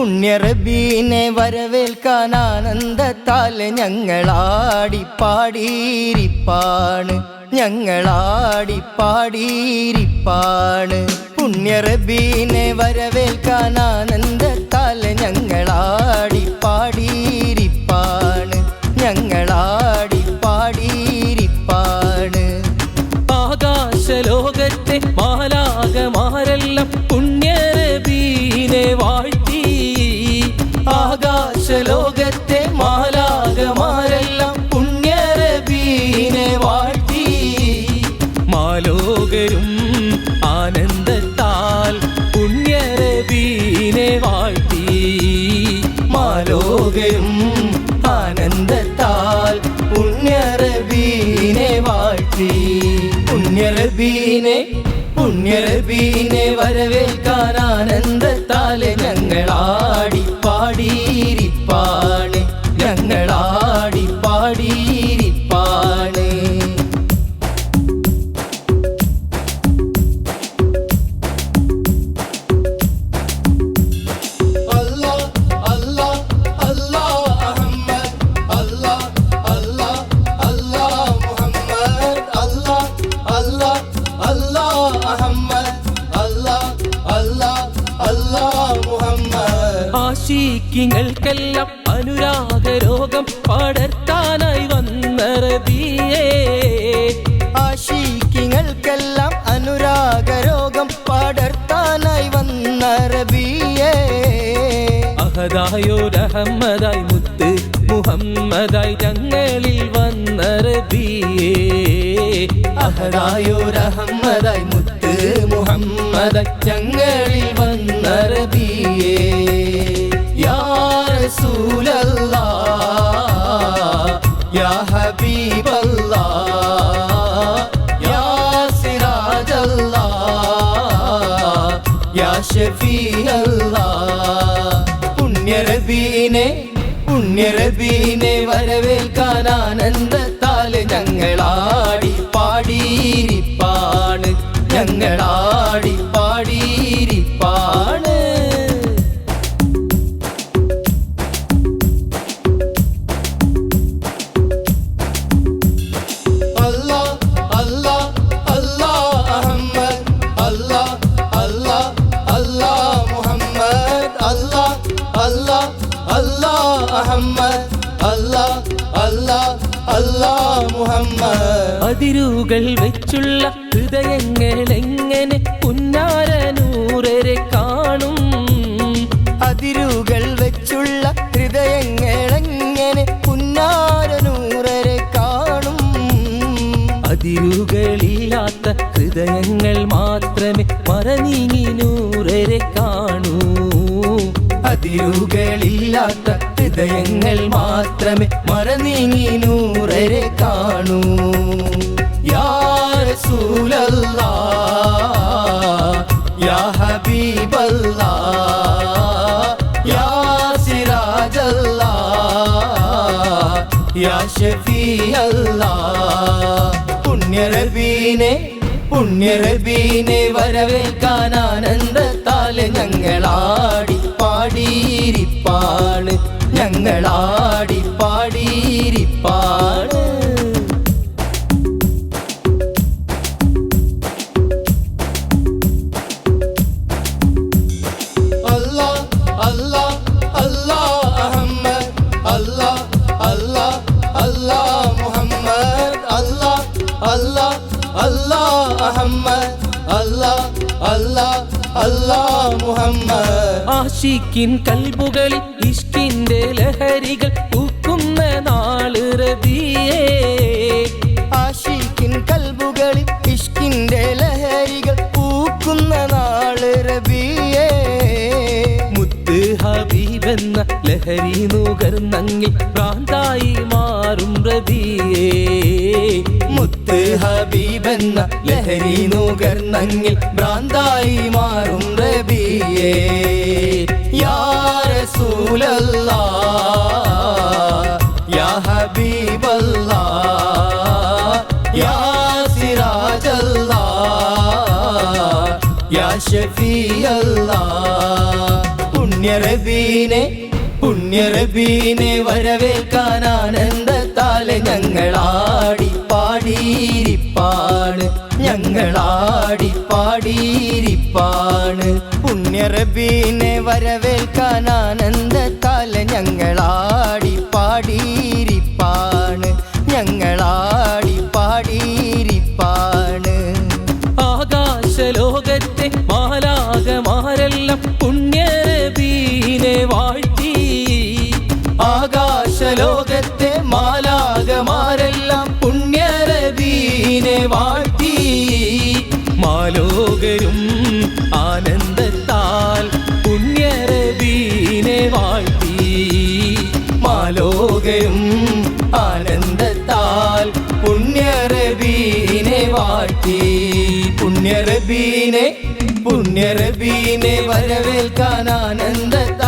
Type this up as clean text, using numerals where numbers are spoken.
പുണ്യറബീനെ വരവേൽക്കാൻ ആനന്ദത്താലെ ഞങ്ങളാടിപ്പാടിയിരിപ്പാണ്, ഞങ്ങളാടിപ്പാടിയിരിപ്പാണ്. പുണ്യറബീനെ വരവേൽക്കാൻ ആനന്ദത്താലെ ഞങ്ങളാടിപ്പാടിയിരിപ്പാണ്, ഞങ്ങളാടിപ്പാടിയിരിപ്പാണ്. ആകാശലോകത്തെ മാലാകമാരെല്ലാം പുണ്യനബീനെ വാഴ്ത്തി, ആകാശലോകത്തെ മാലാകമാരെല്ലാം പുണ്യനബീനെ വാഴ്ത്തി. മാലോകരും ആനന്ദത്താൽ പുണ്യനബീനെ വാഴ്ത്തി, മാലോകരും ആനന്ദത്താൽ പുണ്യനബീനെ വാഴ്ത്തി. പുണ്യനബീനെ വരവേൽക്കാൻ ആനന്ദത്താലെ ഞങ്ങളാടിപ്പാടിയിരിപ്പാണ്, ഞങ്ങളാടിപ്പാടിയിരിപ്പാണ്. ആശിക്കിങ്ങൾക്കെല്ലാം അനുരാഗരോഗം പടർത്താനായി വന്ന റബിയേ, ആശിക്കിങ്ങൾക്കെല്ലാം അനുരാഗരോഗം പടർത്താനായി വന്ന റബിയേ. അഹദായൊരഹമ്മദായി മുത്ത് മുഹമ്മദായി ഞങ്ങളിൽ വന്ന റബിയേ, അഹദായൊരഹമ്മദായി മുത്ത് മുഹമ്മദായി ഞങ്ങളിൽ വന്ന റബിയേ. യാ റസൂലല്ലാഹ് യാ ഹബീബല്ലാഹ് യാ സിറാജല്ലാഹ് യാ ഷഫീഅല്ലാഹ്. പുണ്യറബീനെ വരവേൽക്കാൻ ആനന്ദത്താല് ഞങ്ങളാടിപ്പാടിയിരിപ്പാണ്, ഞങ്ങളാടിപ്പാടിയിരിപ്പാണ്. അതിരുകൾ വെച്ചുള്ള ഹൃദയങ്ങളെങ്ങനെ പുന്നാരനൂരരെ കാണും, അതിരുകൾ വെച്ചുള്ള ഹൃദയങ്ങളെങ്ങനെ പുന്നാരനൂരരെ കാണും. അതിരുകളില്ലാത്ത ഹൃദയങ്ങൾ മാത്രമേ മറനീങ്ങി നൂരരെ കാണൂ, അതിരുകളില്ലാത്ത ഹൃദയങ്ങൾ മാത്രമേ മറനീങ്ങി നൂറരെ കാണൂ. യാ റസൂലല്ലാഹ് യാ ഹബീബല്ലാഹ് യാ സിറാജല്ലാഹ് യാ ഷഫീഅല്ലാഹ്. പുണ്യറബീനെ വരവേൽക്കാൻ ആനന്ദത്താലെ ഞങ്ങളാടിപ്പാടിയിരിപ്പാണ്, ഞങ്ങളാടിപ്പാടിയിരിപ്പാണ്. ആശിക്കിൻ കൽബുകളിൽ ഇഷ്കിന്റെ ലഹരികൾ പൂക്കുന്ന നാള് റബിയേ, ആശിക്കിൻ കൽബുകളിൽ ഇഷ്കിന്റെ ലഹരികൾ പൂക്കുന്ന നാള് റബിയേ. മുത്ത് ഹബീബെന്ന ലഹരി നുകർന്നങ്ങിൽ ഭ്രാന്തായി മാറും റബിയേ, മുത്ത് ഹബീബെന്ന ലഹരി നുകർന്നങ്ങിൽ ഭ്രാന്തായി മാറും റബിയേ. യാ റസൂലല്ലാഹ് യാ ഹബീബല്ലാഹ് യാ സിറാജല്ലാഹ് യാ ഷഫീഅല്ലാഹ്. പുണ്യറബീനെ വരവേൽക്കാൻ ആനന്ദത്താലെ ഞങ്ങളാടി പാടിയിരിപ്പാണ് പുണ്യറബീനെ വരവേൽക്കാൻ ആനന്ദത്താലെ ഞങ്ങളാടി പാടിയിരിപ്പാണ് ആകാശലോകത്തെ മാലാകമാരെല്ലാം പുണ്യനബീനെ വാഴ്ത്തി ആകാശലോകത്തെ മാലാകമാരെല്ലാം പുണ്യനബീനെ വാഴ്ത്തി മാലോകരും ആനന്ദത്താൽ പുണ്യനബീനെ വാഴ്ത്തി മാലോകരും ആനന്ദത്താൽ പുണ്യനബീനെ വാഴ്ത്തി പുണ്യനബീനെ വരവേൽക്കാൻ ആനന്ദത്താൽ